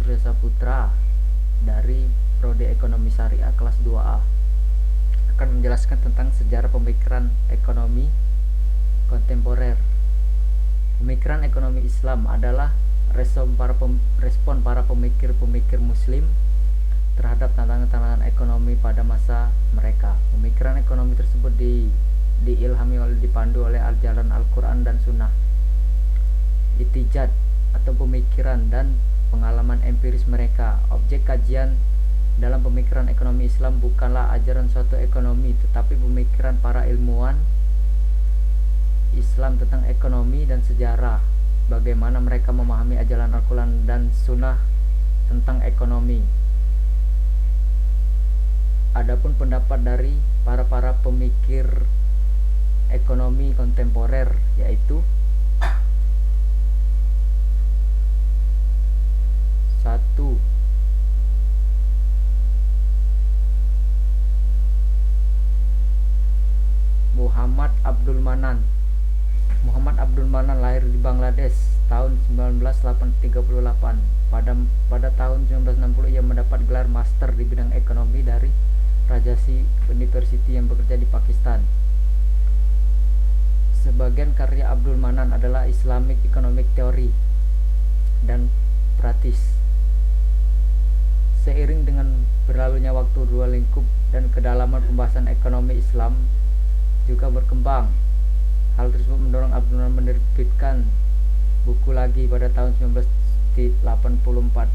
Surya Saputra dari Prodi Ekonomi Syariah kelas 2A akan menjelaskan tentang sejarah pemikiran ekonomi kontemporer. Pemikiran ekonomi Islam adalah respon para pemikir-pemikir muslim terhadap tantangan-tantangan ekonomi pada masa mereka. Pemikiran ekonomi tersebut diilhami dipandu oleh ajaran Al-Quran dan Sunnah. Itijad atau pemikiran dan pengalaman empiris mereka. Objek kajian dalam pemikiran ekonomi Islam bukanlah ajaran suatu ekonomi, tetapi pemikiran para ilmuwan Islam tentang ekonomi dan sejarah, bagaimana mereka memahami ajaran Al-Quran dan Sunnah tentang ekonomi. Adapun pendapat dari para pemikir ekonomi kontemporer, yaitu 1. Muhammad Abdul Manan. Muhammad Abdul Manan lahir di Bangladesh tahun 1938. Pada tahun 1960 ia mendapat gelar master di bidang ekonomi dari Rajasi University yang bekerja di Pakistan. Sebagian karya Abdul Manan adalah Islamic Economic Theory dan Practice. Seiring dengan berlalunya waktu, dua lingkup dan kedalaman pembahasan ekonomi Islam juga berkembang. Hal tersebut mendorong Abdul Manan menerbitkan buku lagi pada tahun 1984,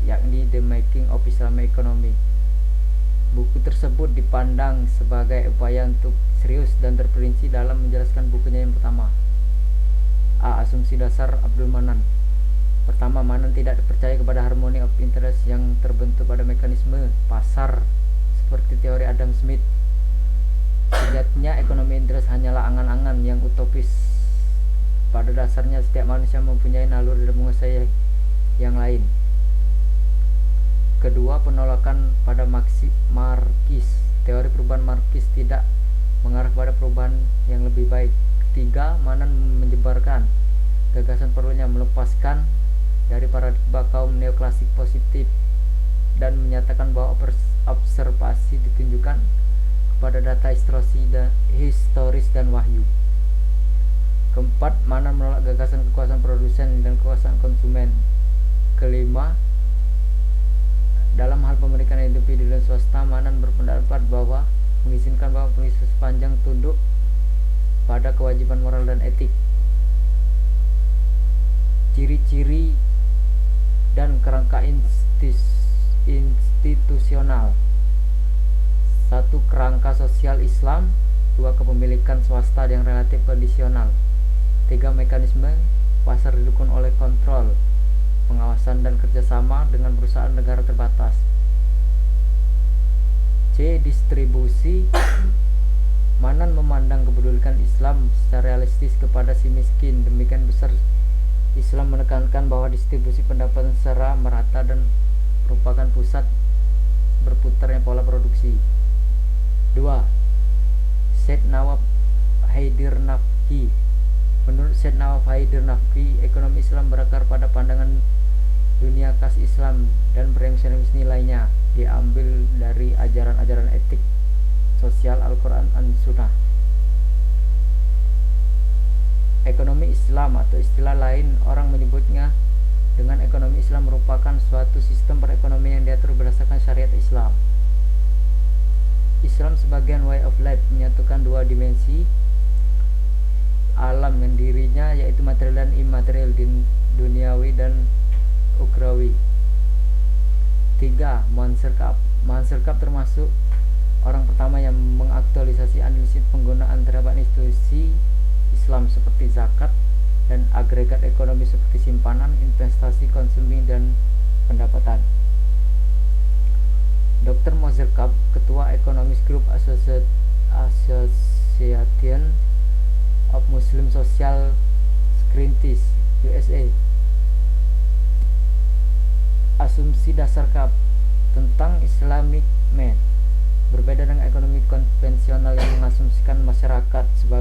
yakni The Making of Islamic Economy. Buku tersebut dipandang sebagai upaya untuk serius dan terperinci dalam menjelaskan bukunya yang pertama. A. Asumsi dasar Abdul Manan. Pertama, Manan tidak percaya kepada harmony of interest yang terbentuk pada mekanisme pasar seperti teori Adam Smith. Sejatinya ekonomi interest hanyalah angan-angan yang utopis. Pada dasarnya setiap manusia mempunyai naluri dan menguasai yang lain. Kedua, penolakan pada Marxis. Teori perubahan Marxis tidak mengarah pada perubahan yang lebih baik. Ketiga, Manan menyebarkan gagasan perlunya melepaskan dari paradigma kaum neoklasik positif dan menyatakan bahwa observasi ditunjukkan pada data historis dan wahyu. Keempat, Manan menolak gagasan kekuasaan produsen dan kekuasaan konsumen. Kelima, dalam hal pemilikan individu dan swasta, Manan berpendapat bahwa mengizinkan bahwa pengisi sepanjang tunduk pada kewajiban moral dan etik. Ciri-ciri dan kerangka institusional. 1. Kerangka sosial Islam. 2. Kepemilikan swasta yang relatif kondisional. 3. Mekanisme pasar didukung oleh kontrol, pengawasan dan kerjasama dengan perusahaan negara terbatas. C. Distribusi. Manan memandang kepedulian Islam secara realistis kepada si miskin. Demikian besar Islam menekankan bahwa distribusi pendapatan secara merata dan merupakan pusat berputarnya pola produksi. 2. Syed Nawab Haidir Nafki. Menurut Syed Nawab Haidir Nafki, ekonomi Islam berakar pada pandangan dunia khas Islam dan premis nilainya diambil dari ajaran-ajaran etik sosial Al-Quran dan Sunnah. Ekonomi Islam atau istilah lain orang menyebutnya dengan ekonomi Islam merupakan suatu sistem perekonomian yang diatur berdasarkan syariat Islam. Islam sebagian way of life menyatukan dua dimensi alam yang dirinya, yaitu material dan imaterial, duniawi dan ukhrawi. 3. Muhansirkab termasuk orang pertama yang mengaktualisasi analisis penggunaan terhadap institusi Islam seperti zakat dan agregat ekonomi seperti simpanan, investasi, konsumsi, dan pendapatan. Dr. Mozirkab, Ketua Economist Group Association of Muslim Social Scientists USA. Asumsi dasar Kab tentang Islamic Man berbeda dengan ekonomi konvensional yang mengasumsikan